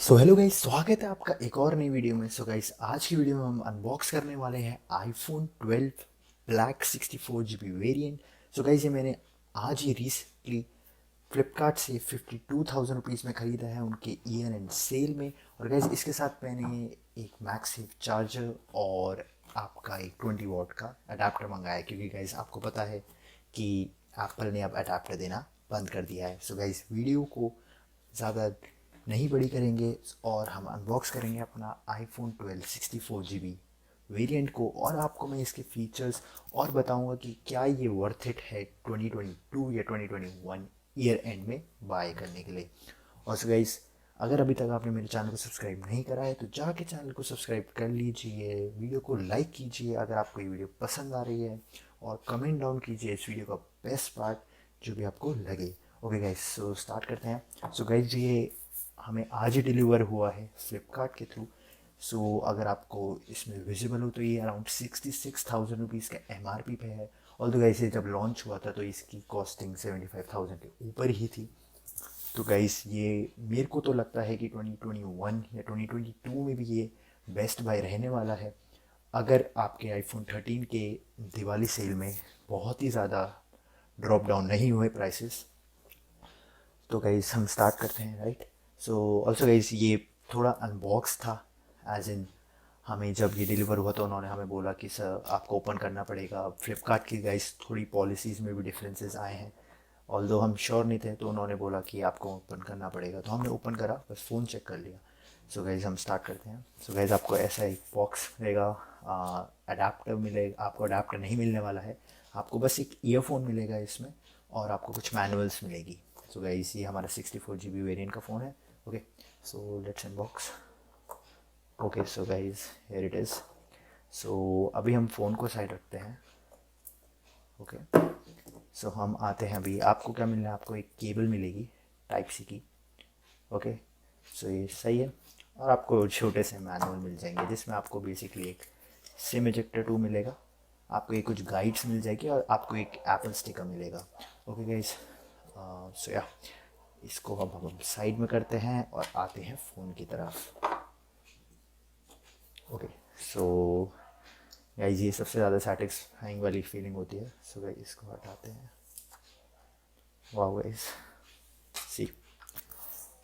So hello guys, स्वागत है आपका एक और नई वीडियो में। सो गाइस, आज की वीडियो में हम अनबॉक्स करने वाले हैं iPhone 12 black 64 GB variant. So guys, ये मैंने आज ही रिसेंटली फ्लिपकार्ट से 52,000 रुपीज़ में ख़रीदा है उनके ईयर एंड सेल में। और गाइस, इसके साथ मैंने एक मैगसेफ चार्जर और आपका एक 20 वॉट का अडाप्टर मंगाया है, क्योंकि गाइस आपको पता है कि एप्पल ने अब अडाप्टर देना बंद कर दिया है। सो गाइस, वीडियो को ज़्यादा नहीं बड़ी करेंगे और हम अनबॉक्स करेंगे अपना आईफोन 12 64 GB वेरिएंट को, और आपको मैं इसके फीचर्स और बताऊंगा कि क्या ये वर्थ इट है 2022 या 2021 ईयर एंड में बाय करने के लिए। और सो गाइस, अगर अभी तक आपने मेरे चैनल को सब्सक्राइब नहीं करा है तो जाके चैनल को सब्सक्राइब कर लीजिए, वीडियो को लाइक कीजिए अगर आपको ये वीडियो पसंद आ रही है, और कमेंट डाउन कीजिए इस वीडियो का बेस्ट पार्ट जो भी आपको लगे। ओके गाइस, सो स्टार्ट करते हैं। सो गाइस, ये हमें आज ही डिलीवर हुआ है फ्लिपकार्ट के थ्रू। सो अगर आपको इसमें विजिबल हो तो ये अराउंड 66,000 रुपीज़ का MRP पे है। ऑल दो गाइस, ये जब लॉन्च हुआ था तो इसकी कॉस्टिंग 75,000 के ऊपर ही थी। तो गाइस, ये मेरे को तो लगता है कि 2021 या 2022 में भी ये बेस्ट बाय रहने वाला है, अगर आपके आईफोन 13 के दिवाली सेल में बहुत ही ज़्यादा ड्रॉप डाउन नहीं हुए प्राइसेस। तो गाइस, हम स्टार्ट करते हैं, राइट। सो ऑल्सो गाइस, ये थोड़ा अनबॉक्स था, एज इन हमें जब ये डिलीवर हुआ तो उन्होंने हमें बोला कि सर आपको ओपन करना पड़ेगा। फ्लिपकार्ट की गाइस थोड़ी पॉलिसीज़ में भी डिफरेंसेस आए हैं, ऑल्दो हम श्योर नहीं थे तो उन्होंने बोला कि आपको ओपन करना पड़ेगा, तो हमने ओपन करा, बस फ़ोन चेक कर लिया। सो गाइस, हम स्टार्ट करते हैं। सो गाइस, आपको ऐसा एक बॉक्स मिलेगा, अडाप्टर मिलेगा। आपको अडाप्टर नहीं मिलने वाला है, आपको बस एक ईयरफोन मिलेगा इसमें, और आपको कुछ मैनुअल्स मिलेगी। सो गाइस, ये हमारा 64 GB वेरिएंट का फ़ोन है। Okay, so let's unbox. Okay, so guys, here it is. So अभी हम फ़ोन को साइड रखते हैं। ओके, सो हम आते हैं। अभी आपको क्या मिलना है, आपको एक केबल मिलेगी टाइप सी की। ओके, सो ये सही है। और आपको छोटे से मैनुअल मिल जाएंगे जिसमें आपको बेसिकली एक सिम इजेक्टर टू मिलेगा, आपको एक कुछ गाइड्स मिल जाएगी, और आपको एक एप्पल स्टिकर मिलेगा। ओके गाइस, सो या इसको अब हम साइड में करते हैं और आते हैं फ़ोन की तरफ। ओके, सो गाइस, ये सबसे ज़्यादा सेटिस्फाइंग वाली फीलिंग होती है। सो गाइस, इसको हटाते हैं। वाह गाइस, सी।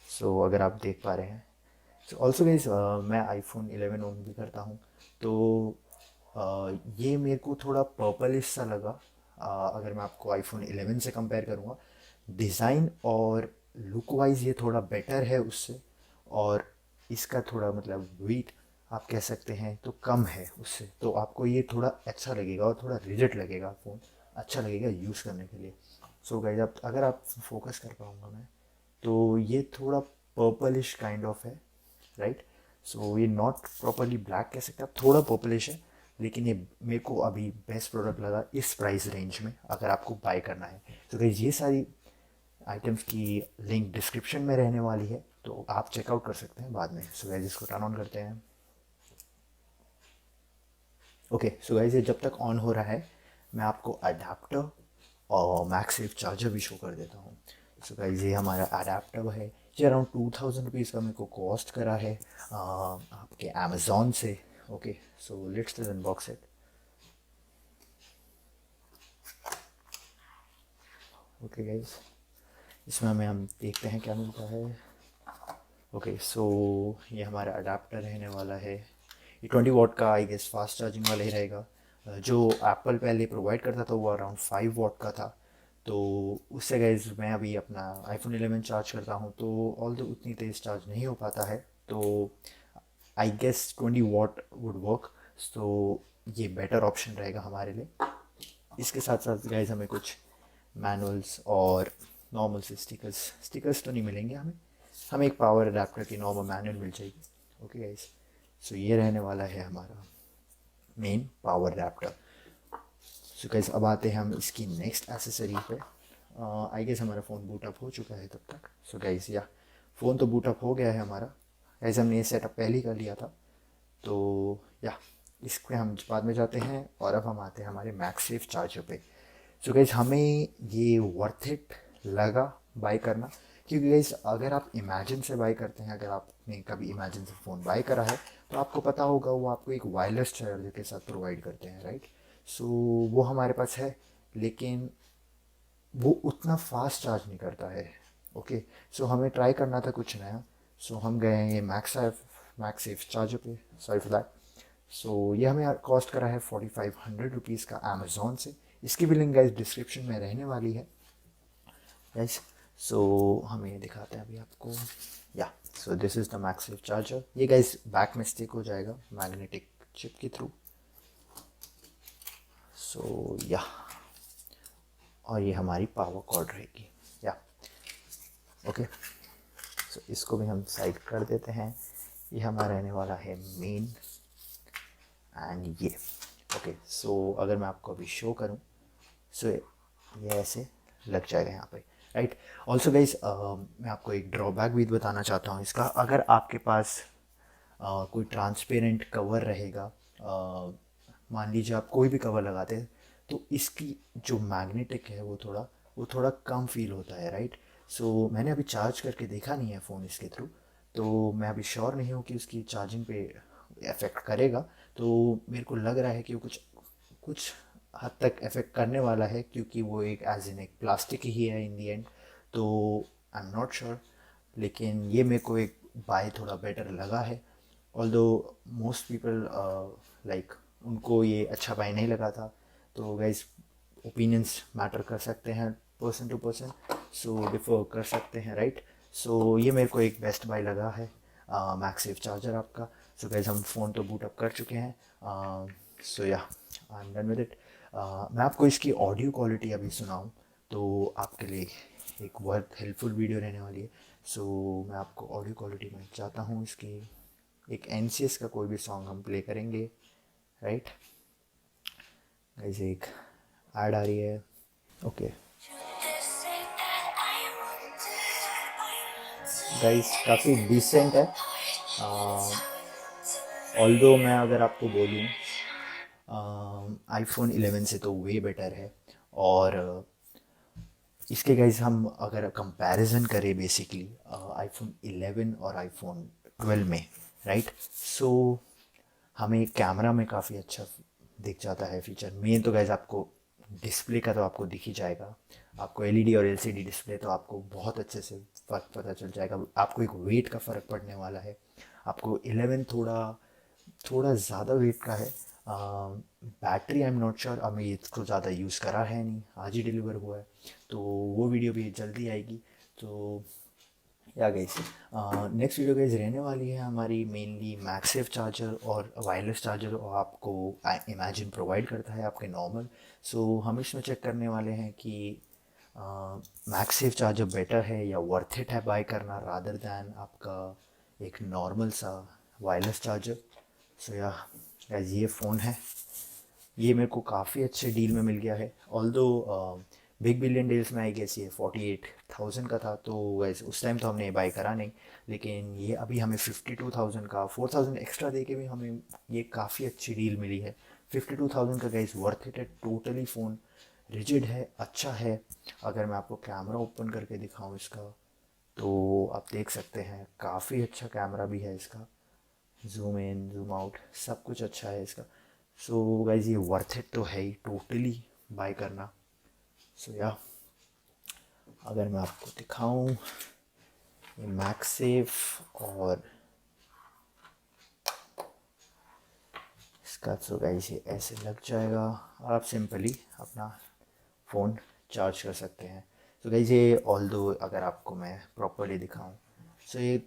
सो अगर आप देख पा रहे हैं, सो ऑल्सो गाइस, मैं आईफोन 11 ओन भी करता हूँ। तो ये मेरे को थोड़ा पर्पलिश सा लगा। अगर मैं आपको आईफोन 11 से कंपेयर करूँगा, डिज़ाइन और लुक वाइज ये थोड़ा बेटर है उससे, और इसका थोड़ा मतलब वेट आप कह सकते हैं तो कम है उससे, तो आपको ये थोड़ा अच्छा लगेगा और थोड़ा रिजिड लगेगा फ़ोन, अच्छा लगेगा यूज़ करने के लिए। सो गाइस, आप अगर आप फोकस कर पाऊँगा मैं, तो ये थोड़ा पर्पलिश काइंड ऑफ है, राइट। सो ये नॉट प्रॉपरली ब्लैक कह सकते हैं आप, थोड़ा पर्पलिश है, लेकिन ये मेरे को अभी बेस्ट प्रोडक्ट लगा इस प्राइस रेंज में अगर आपको बाय करना है। तो गाइस, ये सारी आइटम्स की लिंक डिस्क्रिप्शन में रहने वाली है, तो आप चेकआउट कर सकते हैं बाद में। सो गाइस, इसको टर्न ऑन करते हैं। ओके, सो गाइस, ये जब तक ऑन हो रहा है मैं आपको अडाप्टर और मैगसेफ चार्जर भी शो कर देता हूँ। सो गाइस, ये हमारा अडाप्टर है। ये अराउंड 2,000 रुपीज़ का मेरे को कॉस्ट करा है आपके अमेज़ोन से। Okay, so let's unbox it. Okay guys, इसमें हमें हम देखते हैं क्या मिलता है। ओके, सो ये हमारा अडाप्टर रहने वाला है। ये 20 वॉट का, आई गेस फास्ट चार्जिंग वाला ही रहेगा। जो एप्पल पहले प्रोवाइड करता था वो अराउंड 5 वॉट का था। तो उससे गाइस मैं अभी अपना आईफोन 11 चार्ज करता हूँ, तो ऑल दो उतनी तेज़ चार्ज नहीं हो पाता है, तो I guess 20 what would work. तो ये बेटर ऑप्शन रहेगा हमारे लिए। इसके साथ साथ गाइस, हमें कुछ मैनुअल्स और नॉर्मल से स्टिकर्स स्टिकर्स तो नहीं मिलेंगे हमें, एक पावर अडाप्टर की नॉर्मल मैनुअल मिल जाएगी। ओके गाइस, सो ये रहने वाला है हमारा main power adapter. So guys, अब आते हैं हम इसकी नेक्स्ट एसेसरी पे। आई गेस हमारा फ़ोन बूट अप हो चुका है तब तक। सो गाइस, या फ़ोन तो बूट अप हो गया है हमारा, गाइस हमने ये सेटअप पहले ही कर लिया था। तो या इस पे हम बाद में जाते हैं, और अब हम आते हैं हमारे मैगसेफ चार्जर पे। सो गाइस, हमें ये वर्थ इट लगा बाय करना, क्योंकि गाइस अगर आप इमेजिन से बाय करते हैं, अगर आपने कभी इमेजिन से फ़ोन बाय करा है तो आपको पता होगा वो आपको एक वायरलेस चार्जर के साथ प्रोवाइड करते हैं, राइट। सो वो हमारे पास है, लेकिन वो उतना फास्ट चार्ज नहीं करता है। ओके, सो हमें ट्राई करना था कुछ नया। सो हम गए हैं ये मैक्सेफ चार्जर पे, सॉरी फॉर दैट। सो ये हमें कॉस्ट करा है 4500 रुपीज़ का अमेज़ोन से। इसकी भी लिंक गाइस डिस्क्रिप्शन में रहने वाली है गाइस। सो हम ये दिखाते हैं अभी आपको। या so this is the मैक्सेफ charger. ये गाइस बैक में स्टिक हो जाएगा मैग्नेटिक चिप के थ्रू। सो या, और ये हमारी पावर कॉर्ड रहेगी। या ओके, सो इसको भी हम साइड कर देते हैं। ये हमारा रहने वाला है मेन एंड ये। ओके, सो अगर मैं आपको अभी शो करूं, सो ये ऐसे लग जाएगा यहाँ पे, राइट। ऑल्सो गाइस मैं आपको एक ड्रॉबैक भी बताना चाहता हूँ इसका। अगर आपके पास कोई ट्रांसपेरेंट कवर रहेगा, मान लीजिए आप कोई भी कवर लगाते हैं, तो इसकी जो मैग्नेटिक है वो थोड़ा कम फील होता है, राइट। सो मैंने अभी चार्ज करके देखा नहीं है फ़ोन इसके थ्रू, तो मैं अभी श्योर नहीं हूँ कि उसकी चार्जिंग पे इफ़ेक्ट करेगा। तो मेरे को लग रहा है कि वो कुछ कुछ हद तक इफ़ेक्ट करने वाला है, क्योंकि वो एक एज इन एक प्लास्टिक ही है इन दी एंड। तो आई एम नॉट श्योर, लेकिन ये मेरे को एक बाय थोड़ा बेटर लगा है। ऑल्दो मोस्ट पीपल लाइक उनको ये अच्छा बाय नहीं लगा था। तो गाइज ओपिनियंस मैटर कर सकते हैं person to person, so differ कर सकते हैं, राइट। सो ये मेरे को एक बेस्ट बाय लगा है मैक्सेफ चार्जर आपका। सो गाइज हम फ़ोन तो बूट अप कर चुके हैं। सो या, I am done with it. मैं आपको इसकी ऑडियो क्वालिटी अभी सुनाऊँ तो आपके लिए एक बहुत हेल्पफुल वीडियो रहने वाली है। सो मैं आपको ऑडियो क्वालिटी में चाहता हूँ इसकी, एक एनसीएस का कोई भी सॉन्ग हम प्ले करेंगे, राइट। गाइस एक ऐड आ रही है। ओके गाइस, काफ़ी डिसेंट है। ऑल्दो मैं अगर आपको बोलूँ आईफोन 11 से तो वे बेटर है। और इसके गाइज हम अगर कंपैरिजन करें बेसिकली आईफोन 11 और आईफोन 12 में, राइट। सो हमें कैमरा में काफ़ी अच्छा दिख जाता है फीचर। मेन तो गाइज आपको डिस्प्ले का तो आपको दिख ही जाएगा। आपको एलईडी और एलसीडी डिस्प्ले तो आपको बहुत अच्छे से फ़र्क पता चल जाएगा। आपको एक वेट का फ़र्क पड़ने वाला है। आपको 11 थोड़ा थोड़ा ज़्यादा वेट का है। Battery I am not sure, अब मैं इसको ज़्यादा यूज़ करा है नहीं, आज ही डिलीवर हुआ है, तो वो वीडियो भी जल्दी आएगी। तो या गाइस, नेक्स्ट वीडियो गाइस रहने वाली है हमारी मेनली मैक्सेफ चार्जर और वायरलेस चार्जर, और आपको इमेजिन प्रोवाइड करता है आपके नॉर्मल। सो हम इसमें चेक करने वाले हैं कि मैक्सेफ चार्जर बेटर है या वर्थ इट है बाय करना रादर दैन आपका एक नॉर्मल सा वायरलेस चार्जर। सो या गाइस, ये फ़ोन है, ये मेरे को काफ़ी अच्छे डील में मिल गया है। ऑल्दो बिग बिलियन डील्स में आई गेस ये 48,000 का था, तो वैसे उस टाइम तो हमने बाय करा नहीं। लेकिन ये अभी हमें 52,000 का 4,000 एक्स्ट्रा दे के भी हमें ये काफ़ी अच्छी डील मिली है। 52,000 का गाइस वर्थ इट है टोटली। फ़ोन रिजिड है, अच्छा है। अगर मैं आपको कैमरा ओपन करके दिखाऊं इसका, तो आप देख सकते हैं काफ़ी अच्छा कैमरा भी है इसका। जूम इन जूम आउट सब कुछ अच्छा है इसका। सो गाइज ये वर्थ इट तो है ही टोटली बाय करना। सो या, अगर मैं आपको दिखाऊं ये मैक्सेफ और इसका, सो गाइज ये ऐसे लग जाएगा और आप सिंपली अपना फ़ोन चार्ज कर सकते हैं। सो गाइज ये ऑल्दो अगर आपको मैं प्रॉपरली दिखाऊं, सो ये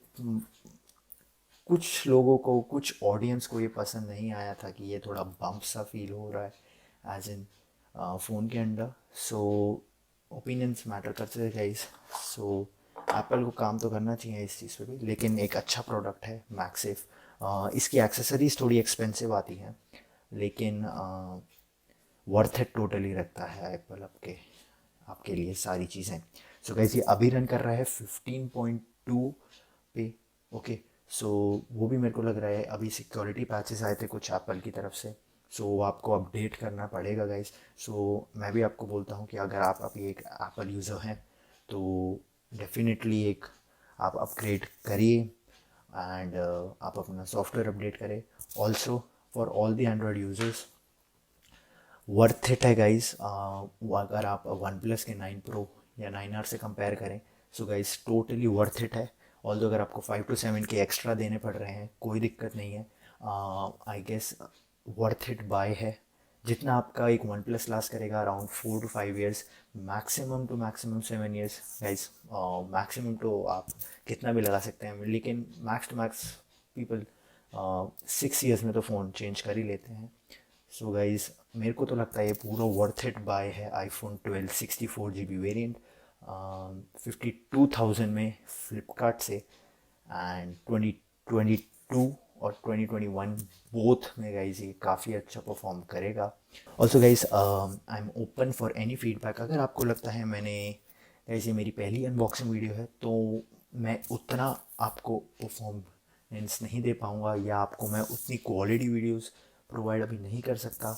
कुछ लोगों को, कुछ ऑडियंस को ये पसंद नहीं आया था कि ये थोड़ा बम्प सा फील हो रहा है एज इन फ़ोन के अंदर। सो ओपिनियंस मैटर करते थे गाइस। सो एप्पल को काम तो करना चाहिए इस चीज़ पे भी, लेकिन एक अच्छा प्रोडक्ट है मैक्सेफ। इसकी एक्सेसरीज थोड़ी एक्सपेंसिव आती हैं, लेकिन वर्थ इट टोटली रखता है एप्पल आपके आपके लिए सारी चीज़ें। सो गाइस ये अभी रन कर रहा है 15.2 पे। ओके, सो वो भी मेरे को लग रहा है अभी सिक्योरिटी पैचेस आए थे कुछ एप्पल की तरफ से, सो वो आपको अपडेट करना पड़ेगा गाइस। सो मैं भी आपको बोलता हूँ कि अगर आप अभी एक एप्पल यूज़र हैं तो डेफिनेटली एक आप अपग्रेड करिए एंड आप अपना सॉफ्टवेयर अपडेट करें. Also for all the Android users, worth it है गाइस. अगर आप वन प्लस के 9 प्रो या 9R से कंपेयर करें, so guys totally worth it है. ऑल्दो अगर आपको 5 to 7 के एक्स्ट्रा देने पड़ रहे हैं, कोई दिक्कत नहीं है. I guess worth it buy है. जितना आपका एक वन प्लस लास्ट करेगा, around 4 to 5 years, maximum 7 years guys. Maximum तो आप कितना भी लगा सकते हैं, लेकिन max to max people 6 years में तो फ़ोन चेंज कर ही लेते हैं. सो गाइज मेरे को तो लगता है ये पूरा वर्थ इट बाय है. आईफोन 12 64 GB वेरिएंट 52,000 में फ्लिपकार्ट से, एंड 2022 और 2021 बोथ में गाइज ये काफ़ी अच्छा परफॉर्म करेगा. Also guys I am open for any feedback. अगर आपको लगता है मैंने गाइज ये मेरी पहली अनबॉक्सिंग वीडियो है, तो मैं उतना आपको परफॉर्मेंस नहीं दे पाऊँगा, या आपको मैं उतनी क्वालिटी वीडियोस प्रोवाइड अभी नहीं कर सकता.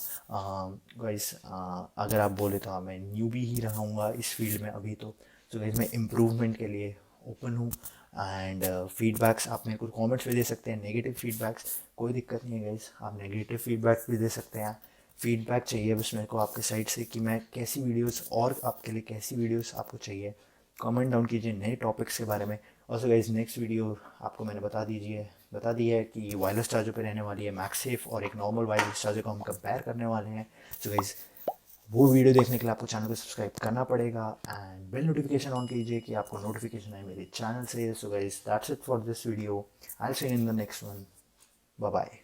गाइस अगर आप बोले तो मैं न्यूबी ही रहूँगा इस फील्ड में अभी तो. सो गाइस मैं इम्प्रूवमेंट के लिए ओपन हूँ. एंड फीडबैक्स आप मेरे को कमेंट्स में दे सकते हैं. नेगेटिव फीडबैक्स कोई दिक्कत नहीं है गाइस, आप नेगेटिव फीडबैक भी दे सकते हैं. फीडबैक चाहिए बस मेरे को आपके साइड से कि मैं कैसी वीडियोस, और आपके लिए कैसी वीडियोस आपको चाहिए. कमेंट डाउन कीजिए नए टॉपिक्स के बारे में. ऑल्सो गाइज नेक्स्ट वीडियो आपको मैंने बता दी है कि वायरलेस चार्जर पे रहने वाली है मैक्सेफ, और एक नॉर्मल वायरलेस चार्जर को हम कंपेयर करने वाले हैं. सो गाइज वो वीडियो देखने के लिए आपको चैनल को सब्सक्राइब करना पड़ेगा, एंड बेल नोटिफिकेशन ऑन कीजिए कि आपको नोटिफिकेशन आए मेरे चैनल से. So guys that's it for this video. I will see you in the next one. Bye bye.